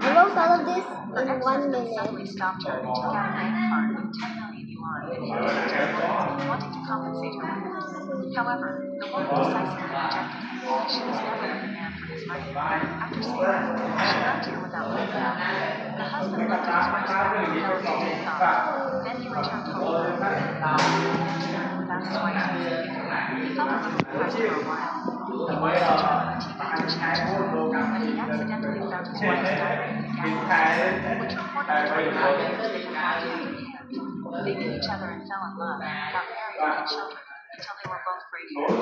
I wrote all of this in 1 minute. Suddenly stopped her and took out a bank card with 10 million yuan and handed it to the woman, wanting to compensate her with this. However, the woman decisively rejected him, and she was never with the man for his money. After saying that, she left here without looking back. The husband looked at his wife's back and fell into deep thought. Then he returned home. Without his wife's visit, he felt a little depressed for a while. He wanted to turn on the TV to change his mood, but he accidentally found his wife's diary in the gas, which reported the 25 years they had had hand in hand. They knew each other and fell in love, got married and had children, until they were both gray-haired.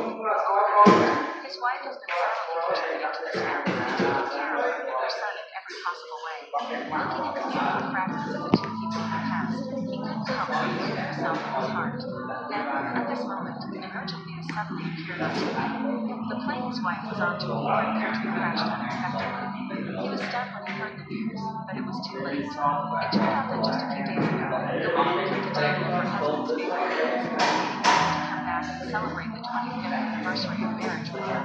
His wife has been silently contributing to this family and taking care of their son in every possible way. Looking at the beautiful fragments of the two people in the past, he couldn't help but feel himself in his heart. Then, at this moment, an urgent news suddenly appeared on TV. The plane his wife was on to a foreign country crashed unexpectedly. He was stunned when he heard the news, but it was too late. It turned out that just a few days ago, the woman took the table of her husband's favorite friends, waiting for him to come back and celebrate the 25th anniversary of marriage with her.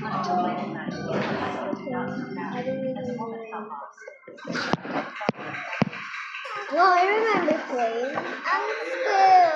But until late at night, her husband did not come back, and the woman felt lost. No, I remember playing. I'm still.